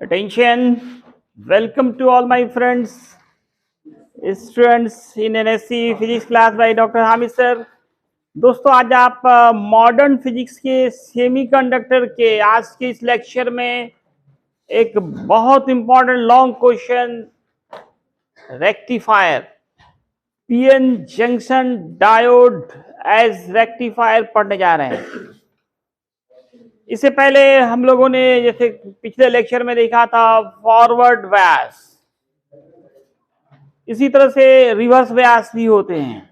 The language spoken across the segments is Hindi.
Attention, welcome to all my friends, students in NSC physics class by doctor Hamid sir. दोस्तों आज आप मॉडर्न फिजिक्स के सेमीकंडक्टर के आज के इस लेक्चर में एक बहुत important long question rectifier PN junction diode as rectifier पढ़ने जा रहे हैं। इससे पहले हम लोगों ने जैसे पिछले लेक्चर में देखा था फॉरवर्ड व्यास, इसी तरह से रिवर्स व्यास भी होते हैं।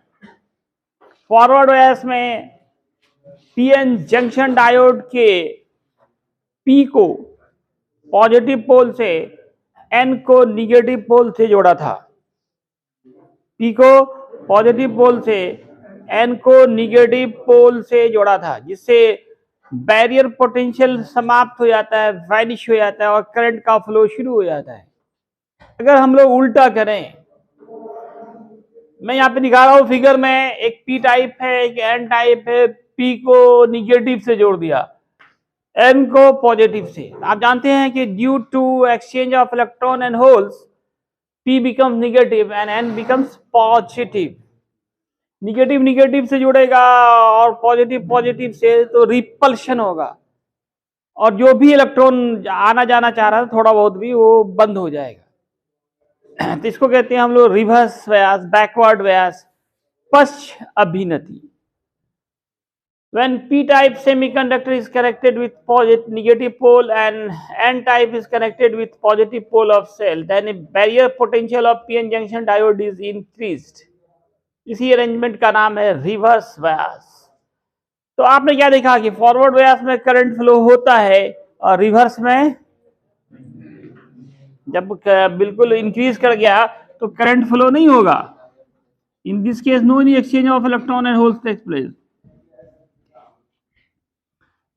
फॉरवर्ड व्यास में पीएन जंक्शन डायोड के पी को पॉजिटिव पोल से एन को निगेटिव पोल से जोड़ा था। पी को पॉजिटिव पोल से एन को निगेटिव पोल से जोड़ा था, जिससे बैरियर पोटेंशियल समाप्त हो जाता है, वैनिश हो जाता है और करंट का फ्लो शुरू हो जाता है। अगर हम लोग उल्टा करें, मैं यहाँ पे दिखा रहा हूं फिगर में, एक पी टाइप है एक एन टाइप है। पी को निगेटिव से जोड़ दिया, एन को पॉजिटिव से। आप जानते हैं कि due to exchange of electron and holes P becomes negative and N becomes positive. Negative negative से जुड़ेगा और पॉजिटिव पॉजिटिव से, तो रिपल्शन होगा और जो भी इलेक्ट्रॉन आना जाना चाह रहा है थोड़ा बहुत भी, वो बंद हो जाएगा। तो इसको कहते हैं हम लोग रिवर्स व्यास, बैकवर्ड व्यास, पश्च अभिनति। When p-type semiconductor is connected with positive negative pole and n-type is connected with positive pole of cell, then a barrier potential of p-n junction diode is increased. इसी अरेंजमेंट का नाम है रिवर्स व्यास। तो आपने क्या देखा कि फॉरवर्ड व्यास में करंट फ्लो होता है और रिवर्स में जब बिल्कुल इंक्रीज कर गया तो करंट फ्लो नहीं होगा। In this case no any exchange of electron and holes takes place.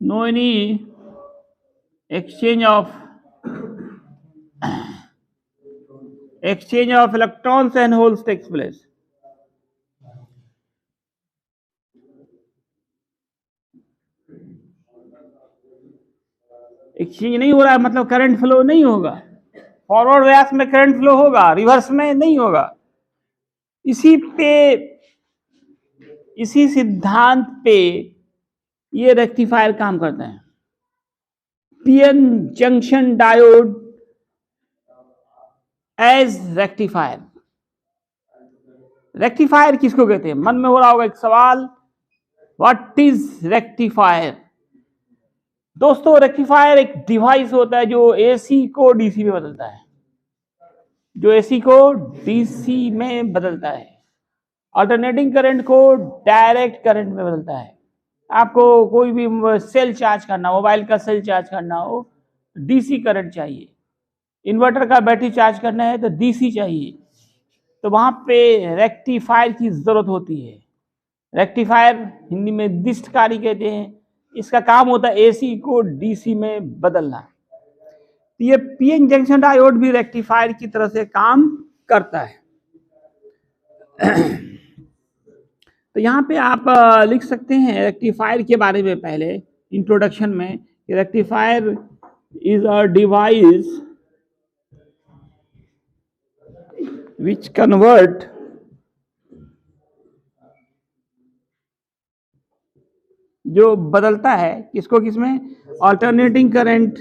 No any exchange of electrons and holes takes place. Exchange नहीं हो रहा है, मतलब करंट फ्लो नहीं होगा। फॉरवर्ड व्यास में करंट फ्लो होगा, रिवर्स में नहीं होगा। इसी सिद्धांत पे ये रेक्टिफायर काम करता है। PN junction diode as rectifier. Rectifier किसको कहते हैं? मन में हो रहा होगा एक सवाल, व्हाट इज रेक्टिफायर? दोस्तों रेक्टिफायर एक डिवाइस होता है जो एसी को डीसी में बदलता है, अल्टरनेटिंग करंट को डायरेक्ट करंट में बदलता है। आपको कोई भी सेल चार्ज करना, मोबाइल का सेल चार्ज करना हो, डीसी करंट चाहिए। इन्वर्टर का बैटरी चार्ज करना है तो डीसी चाहिए, तो वहां पे रेक्टिफायर की जरूरत होती है। रेक्टिफायर हिंदी में दिष्टकारी कहते हैं। इसका काम होता है एसी को डीसी में बदलना। ये पीएन जंक्शन डायोड भी रेक्टिफायर की तरह से काम करता है। तो यहाँ पे आप लिख सकते हैं रेक्टिफायर के बारे में पहले इंट्रोडक्शन में, rectifier is a device which convert जो बदलता है किसको किसमें, alternating current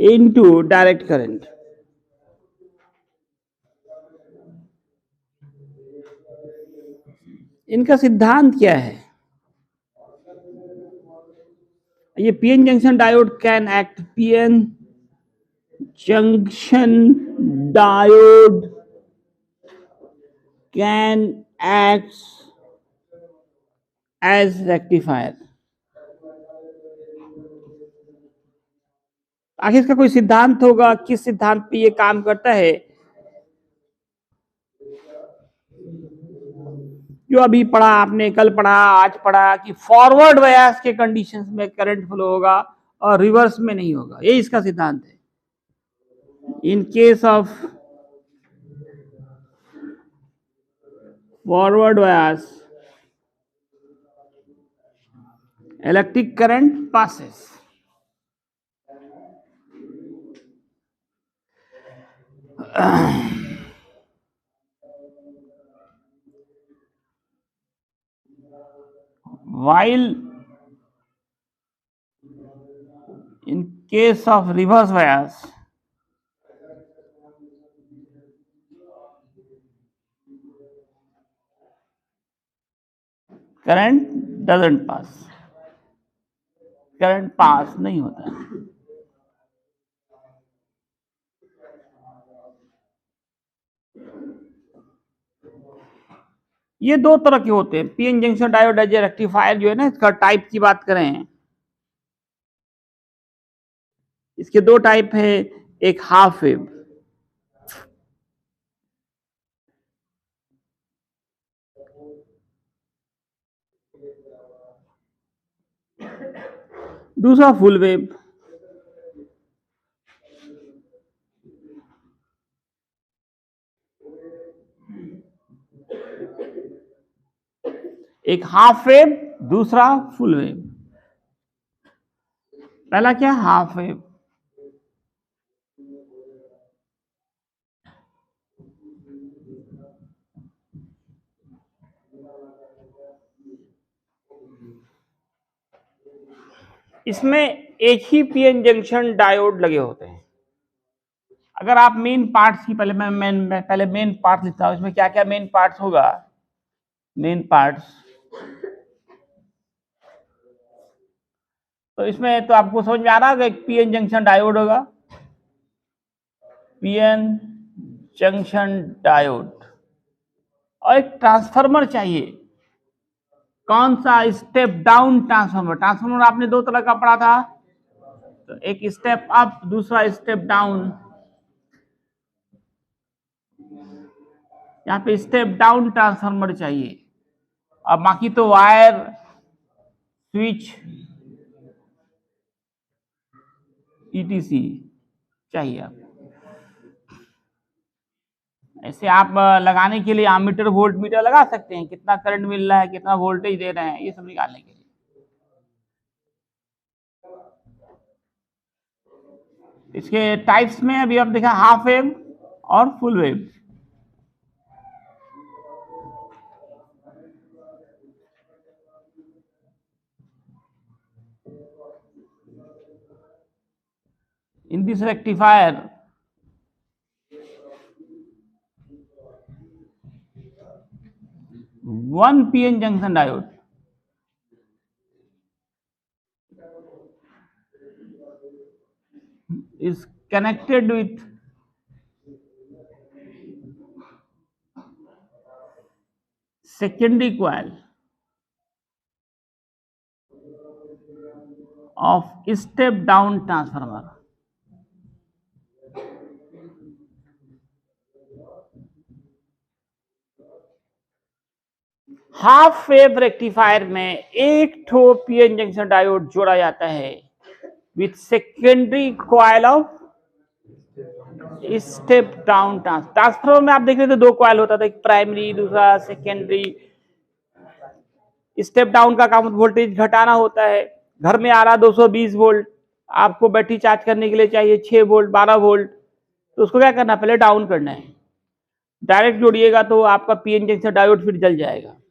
into direct current. इनका सिद्धांत क्या है? ये PN junction diode can act, PN junction diode can act as rectifier. आखिर इसका कोई सिद्धांत होगा, किस सिद्धांत पे ये काम करता है? जो अभी पढ़ा आपने, कल पढ़ा, आज पढ़ा कि फॉरवर्ड व्यास के कंडीशंस में करंट फ्लो होगा और रिवर्स में नहीं होगा। ये इसका सिद्धांत है। In case of forward bias, electric current passes. While in case of reverse bias, current doesn't pass, current pass नहीं होता है। ये दो तरह के होते हैं। PN junction diode as a rectifier जो है ना, इसका टाइप की बात करें, इसके दो टाइप है। एक हाफ वेव, दूसरा फुल वेव। एक हाफ वेव, दूसरा फुल वेव। पहला क्या, हाफ वेव। इसमें एक ही पीएन जंक्शन डायोड लगे होते हैं। अगर आप मेन पार्ट्स की पहले मैं मेन पार्ट लिखता हूं, इसमें क्या क्या मेन पार्ट्स होगा। मेन पार्ट्स तो इसमें तो आपको समझ में आ रहा होगा, एक पीएन जंक्शन डायोड होगा, पीएन जंक्शन डायोड, और एक ट्रांसफार्मर चाहिए। कौन सा, स्टेप डाउन ट्रांसफार्मर। ट्रांसफार्मर आपने दो तरह का पढ़ा था, तो एक स्टेप अप, दूसरा स्टेप डाउन। यहाँ पे स्टेप डाउन ट्रांसफार्मर चाहिए। अब बाकी तो वायर, स्विच, ईटीसी चाहिए आपको। ऐसे आप लगाने के लिए आमीटर वोल्ट मीटर लगा सकते हैं, कितना करंट मिल रहा है, कितना वोल्टेज दे रहे हैं, ये सब निकालने के लिए। इसके टाइप्स में अभी आप देखा, हाफ वेव और full wave. In this rectifier, one PN junction diode is connected with secondary coil of step down transformer. Half wave rectifier में एक ठो पीएन जंक्शन डायोड जोड़ा जाता है with secondary coil of step down transformer में आप देख रहे थे दो कॉइल होता था, एक प्राइमरी, दूसरा सेकेंडरी। स्टेप डाउन का काम वोल्टेज घटाना होता है। घर में आ रहा 220 वोल्ट, आपको बैटरी चार्ज करने के लिए चाहिए 6 वोल्ट, 12 वोल्ट, तो उसको क्या करना है, पहले डाउन करना है। डायरेक्ट जोड़िएगा तो आपका पीएन जंक्शन डायोड फिर जल जाएगा।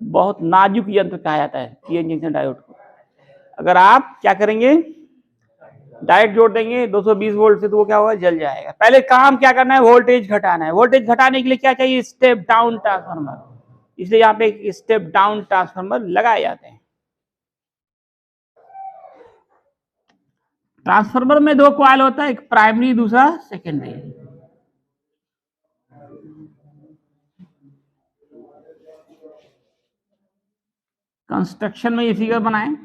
बहुत नाजुक यंत्र कहा जाता है पीएन जंक्शन डायोड को। अगर आप क्या करेंगे, डायरेक्ट जोड़ देंगे 220 वोल्ट से, तो वो क्या होगा, जल जाएगा। पहले काम क्या करना है, वोल्टेज घटाना है। वोल्टेज घटाने के लिए क्या चाहिए, स्टेप डाउन ट्रांसफार्मर। इसलिए यहाँ पे एक स्टेप डाउन ट्रांसफार्मर लगाए जाते हैं। ट्रांसफार्मर में दो कॉइल होता है, एक प्राइमरी, दूसरा सेकेंडरी। कंस्ट्रक्शन में ये फिगर बनाएं।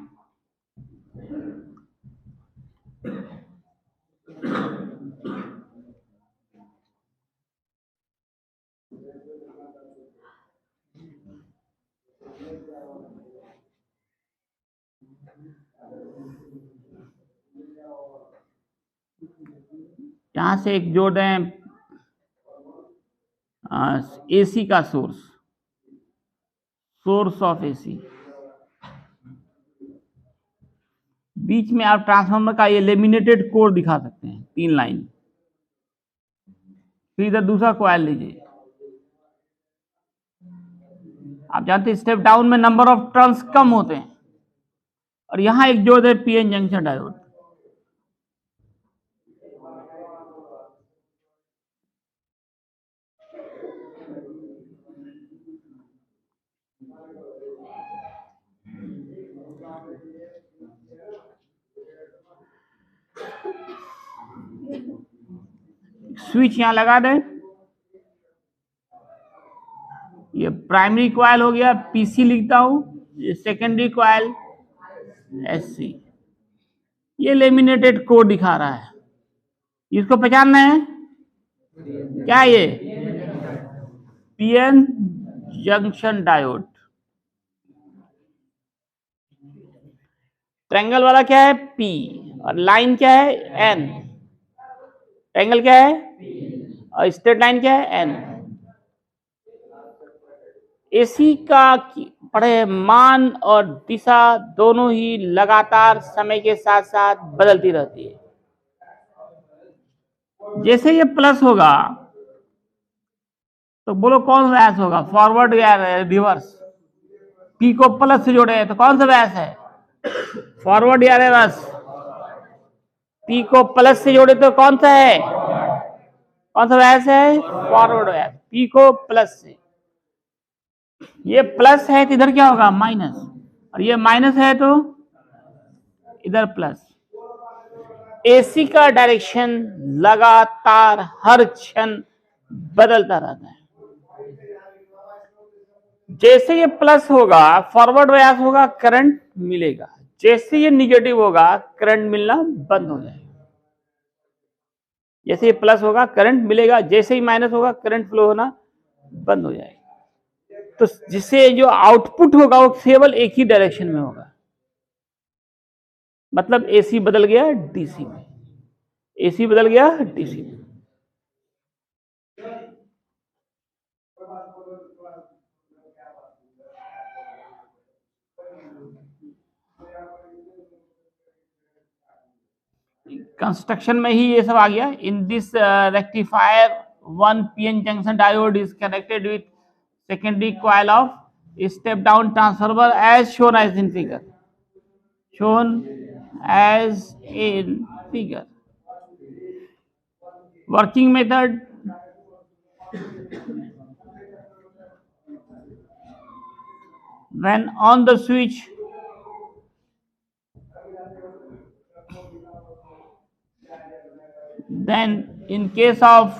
यहां से एक जोड़ दें एसी का सोर्स, सोर्स ऑफ एसी। बीच में आप ट्रांसफार्मर का ये लेमिनेटेड कोर दिखा सकते हैं, 3 लाइन। फिर इधर दूसरा कॉइल लीजिए। आप जानते हैं स्टेप डाउन में नंबर ऑफ टर्न्स कम होते हैं, और यहां एक जोड़ है पीएन जंक्शन डायोड। स्विच यहां लगा दें। ये प्राइमरी कॉइल हो गया, पीसी लिखता हूं। ये सेकेंडरी कॉइल एससी। ये लेमिनेटेड कोड दिखा रहा है, इसको पहचानना है क्या? ये पीएन जंक्शन डायोड। ट्रायंगल वाला क्या है? पी, और लाइन क्या है? एन। ट्रायंगल क्या है? और स्ट्रेट लाइन क्या है? एन। एसी का पढ़े मान और दिशा दोनों ही लगातार समय के साथ साथ बदलती रहती है। जैसे ये प्लस होगा तो बोलो कौन सा बैच होगा? फॉरवर्ड या रिवर्स? पी को प्लस से जोड़े तो कौन सा बैच है? फॉरवर्ड या रिवर्स? पी को प्लस से जोड़े तो कौन सा है? कौन सा बैच है? Forward batch. पी को प्लस से, ये प्लस है तो इधर क्या होगा? माइनस, और ये माइनस है तो इधर प्लस। एसी का डायरेक्शन लगातार हर क्षण बदलता रहता है। जैसे ये प्लस होगा, फॉरवर्ड बायस होगा, करंट मिलेगा। जैसे ये निगेटिव होगा, करंट मिलना बंद हो जाएगा। जैसे ये प्लस होगा, करंट मिलेगा। जैसे ही माइनस होगा, करंट फ्लो होना बंद हो जाएगा। तो जिससे जो आउटपुट होगा वो केवल एक ही डायरेक्शन में होगा। मतलब एसी बदल गया डीसी में, एसी बदल गया डीसी में। कंस्ट्रक्शन में ही ये सब आ गया। In this rectifier, one PN junction diode is connected with secondary coil of step down transformer as shown as in figure. shown as in figure. Working method: when on the switch, then in case of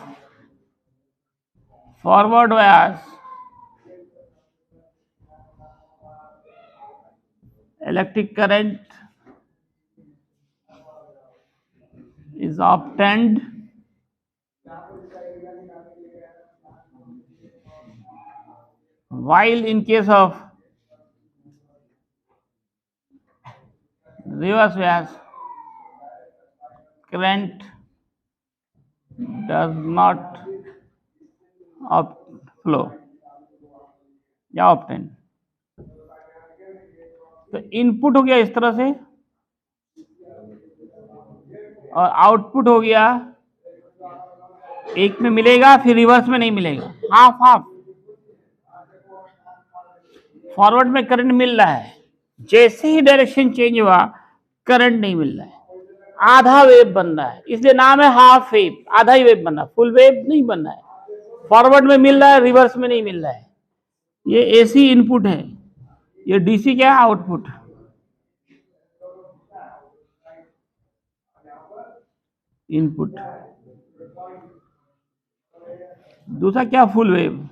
forward bias, electric current is obtained while in case of reverse bias, current does not flow या obtain। तो इनपुट हो गया इस तरह से, और आउटपुट हो गया एक में मिलेगा, फिर रिवर्स में नहीं मिलेगा, हाफ हाफ। फॉरवर्ड में करंट मिल रहा है, जैसे ही डायरेक्शन चेंज हुआ करंट नहीं मिल रहा है, आधा वेव बन रहा है, इसलिए नाम है हाफ वेव। आधा ही वेव बन रहा है, फुल वेव नहीं बन रहा है। फॉरवर्ड में मिल रहा है, रिवर्स में नहीं मिल रहा है। ये एसी इनपुट है, ये डीसी क्या है? आउटपुट। इनपुट। दूसरा क्या? Full wave.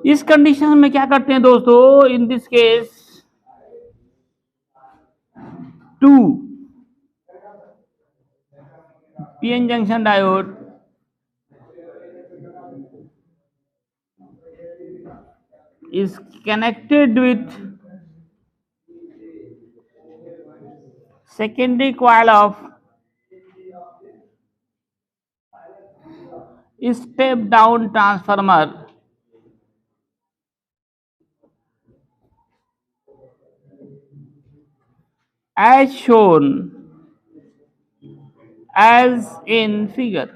इस कंडीशन में क्या करते हैं दोस्तों? इन this case 2 PN junction diode is connected with secondary coil of step down transformer as shown as in figure।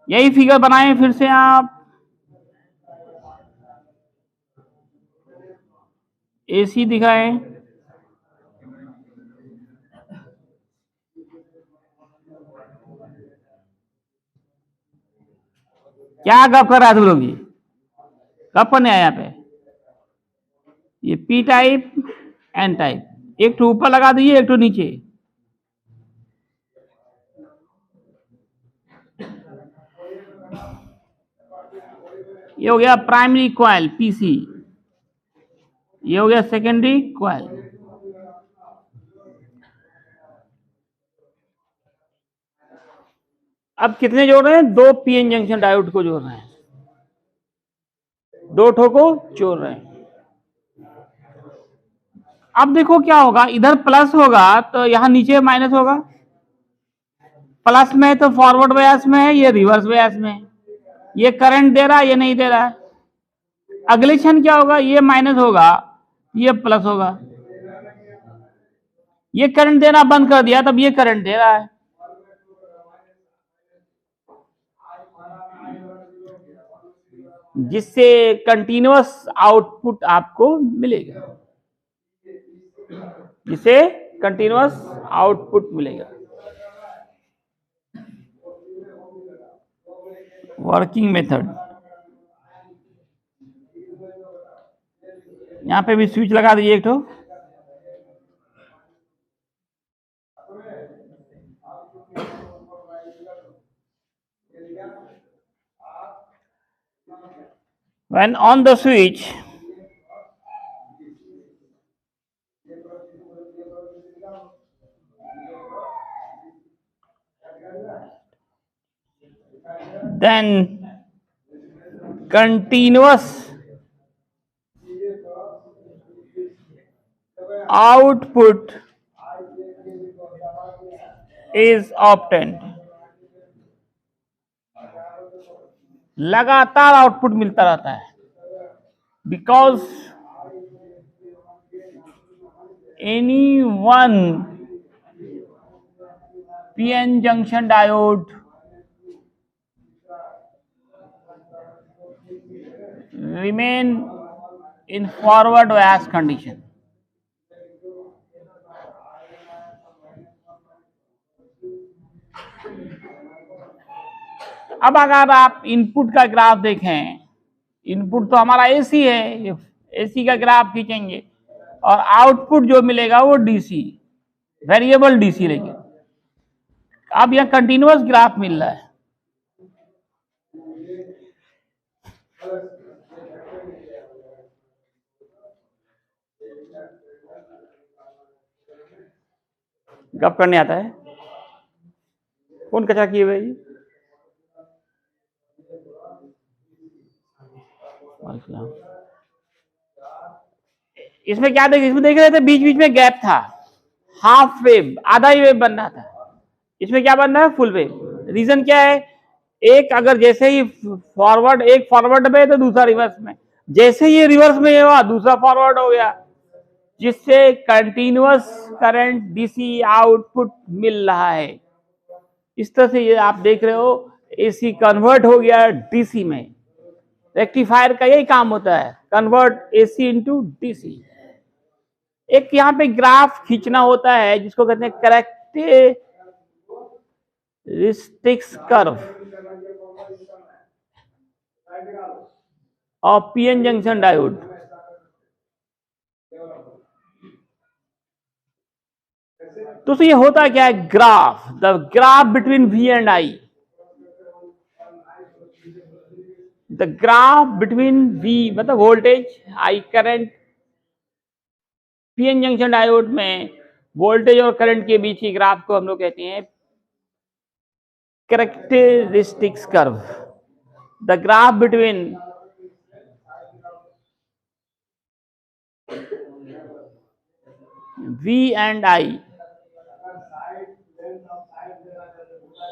यही फिगर बनाएं फिर से आप। एसी दिखाएं। क्या गप कर रहा है तुम लोग? जी गप करने आया यहाँ पे। ये पी टाइप एन टाइप, एक तो ऊपर लगा दीजिए एक तो नीचे। ये हो गया प्राइमरी कॉइल पीसी, ये हो गया सेकेंडरी कॉइल। अब कितने जोड़ रहे हैं? दो पीएन जंक्शन डायोड को जोड़ रहे हैं, दो ठो को जोड़ रहे हैं। अब देखो क्या होगा, इधर प्लस होगा तो यहां नीचे माइनस होगा। प्लस में तो फॉरवर्ड बायस में है, ये रिवर्स बायस में है। ये करंट दे रहा है, ये नहीं दे रहा है। अगले क्षण क्या होगा, ये माइनस होगा, ये प्लस होगा। ये करंट देना बंद कर दिया तब ये करंट दे रहा है। जिससे कंटिन्यूअस आउटपुट आपको मिलेगा, जिसे कंटिन्यूअस आउटपुट मिलेगा। वर्किंग मेथड, यहां पे भी स्विच लगा दीजिए एक तो। When on the switch, then continuous output is obtained। लगातार आउटपुट मिलता रहता है, because any one PN junction diode remain in forward bias condition। अब अगर आप इनपुट का ग्राफ देखें, इनपुट तो हमारा एसी है, एसी का ग्राफ खींचेंगे और आउटपुट जो मिलेगा वो डीसी, वेरिएबल डीसी लेंगे। अब यह कंटिन्यूअस ग्राफ मिल रहा है। गप करने आता है कौन कचा किए हुए? इसमें क्या देख, इसमें देख रहे थे बीच बीच में गैप था, हाफ वेव, आधा ही वेव बन रहा था। इसमें क्या बन रहा है? Full wave. रीजन क्या है? एक अगर जैसे ही फॉरवर्ड, एक फॉरवर्ड में तो दूसरा रिवर्स में, जैसे ये रिवर्स में हुआ दूसरा फॉरवर्ड हो गया, जिससे कंटिन्यूअस करंट डीसी आउटपुट मिल रहा है। इस तरह से ये आप देख रहे हो एसी कन्वर्ट हो गया डीसी में। रेक्टिफायर का यही काम होता है, कन्वर्ट एसी इनटू डीसी। एक यहां पे ग्राफ खींचना होता है जिसको कहते हैं characteristics curve of PN junction diode. तो ये होता क्या है? Graph, the graph between V and I, the graph between V मतलब voltage, I current. PN junction diode में वोल्टेज और करंट के बीच की ग्राफ को हम लोग कहते हैं characteristics curve. The graph between V and I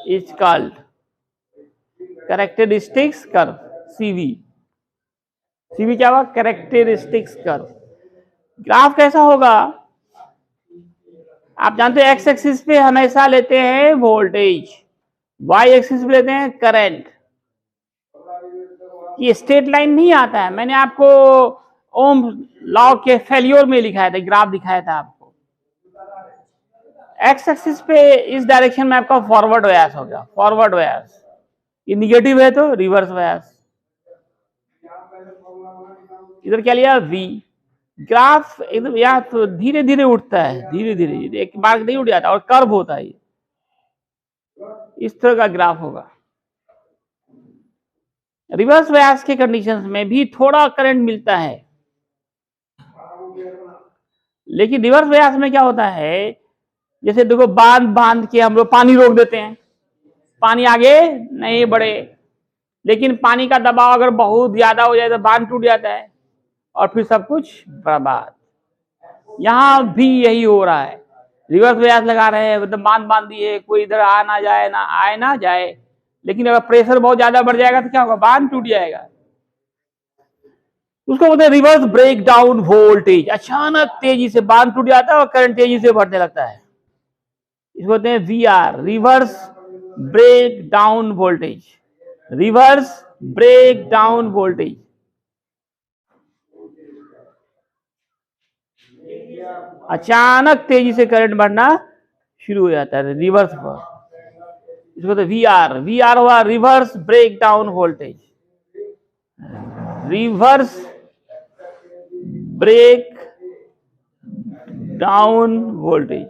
is called characteristics curve, CV। CV क्या हुआ? Characteristics curve. ग्राफ कैसा होगा? आप जानते हैं एक्स एक्सिस पे हमेशा लेते हैं वोल्टेज, वाई एक्सिस पे लेते हैं करंट। ये स्ट्रेट लाइन नहीं आता है, मैंने आपको ओम लॉ के फेल्योर में लिखाया था, ग्राफ दिखाया था आपको। एक्स एक्सिस पे इस डायरेक्शन में आपका फॉरवर्ड व्यास हो गया, फॉरवर्ड व्यास। ये निगेटिव है तो रिवर्स व्यास। इधर क्या लिया? V। ग्राफ एकदम या तो धीरे धीरे उठता है, धीरे धीरे, एक बार नहीं उठ जाता, और कर्व होता है। इस तरह का ग्राफ होगा। रिवर्स व्यास के कंडीशंस में भी थोड़ा करंट मिलता है, लेकिन रिवर्स व्यास में क्या होता है, जैसे देखो बांध के हम लोग पानी रोक देते हैं, पानी आगे नहीं बढ़े, लेकिन पानी का दबाव अगर बहुत ज्यादा हो जाए तो बांध टूट जाता है और फिर सब कुछ बर्बाद। यहां भी यही हो रहा है, रिवर्स व्यास लगा रहे हैं, मतलब बांध दिए, कोई इधर आ ना जाए, ना आए ना जाए, लेकिन अगर प्रेशर बहुत ज्यादा बढ़ जाएगा तो क्या होगा? बांध टूट जाएगा। उसको बोलते हैं रिवर्स ब्रेक डाउन वोल्टेज। अचानक तेजी से बांध टूट जाता है और करंट तेजी से बढ़ने लगता है। इसको बोलते हैं VR, reverse breakdown voltage. Reverse breakdown voltage. अचानक तेजी से करंट बढ़ना शुरू हो जाता है रिवर्स पर, इसको बोलते हैं VR। VR हुआ reverse breakdown voltage, reverse breakdown voltage.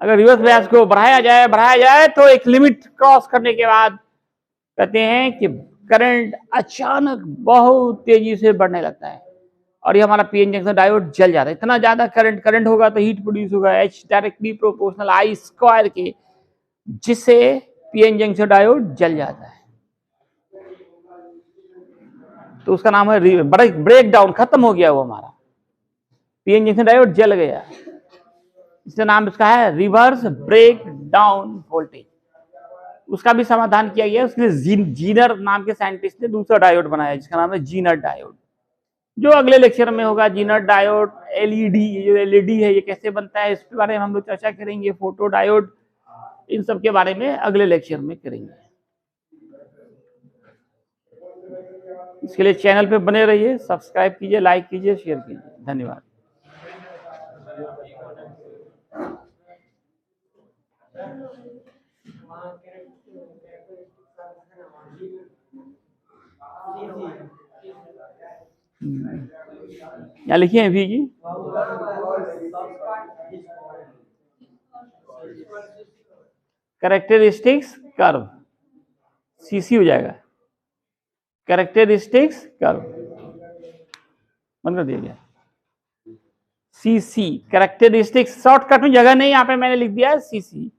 अगर रिवर्स व्यास को बढ़ाया जाए तो एक लिमिट क्रॉस करने के बाद कहते हैं कि करंट अचानक बहुत तेजी से बढ़ने लगता है और ये हमारा पीएन जंक्शन डायोड जल जाता है। इतना ज्यादा करंट होगा तो हीट प्रोड्यूस होगा H directly proportional I square के, जिससे पीएन जंक्शन डायोड जल जाता है। तो उसका नाम है ब्रेक डाउन, खत्म हो गया वो हमारा पीएन जंक्शन डायोड जल गया, इसका नाम इसका है रिवर्स ब्रेक डाउन वोल्टेज। उसका भी समाधान किया गया, उसने जीनर नाम के साइंटिस्ट ने दूसरा डायोड बनाया जिसका नाम है जीनर डायोड, जो अगले लेक्चर में होगा। जीनर डायोड, एलईडी, जो एलईडी है ये कैसे बनता है इसके बारे में हम लोग चर्चा करेंगे, फोटो डायोड, इन सब के बारे में अगले लेक्चर में करेंगे। इसके लिए चैनल पे बने रहिए, सब्सक्राइब कीजिए, लाइक कीजिए, शेयर कीजिए। धन्यवाद। यहाँ लिखिए हैं V की, कैरेक्टरिस्टिक्स कर्व, CC हो जाएगा, कैरेक्टरिस्टिक्स कर्व बंद कर दिया गया। CC कैरेक्टरिस्टिक्स, शॉर्टकट में जगह नहीं, यहाँ पे मैंने लिख दिया है CC।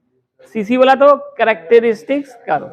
CC बोला तो कैरेक्टरिस्टिक्स कर्व।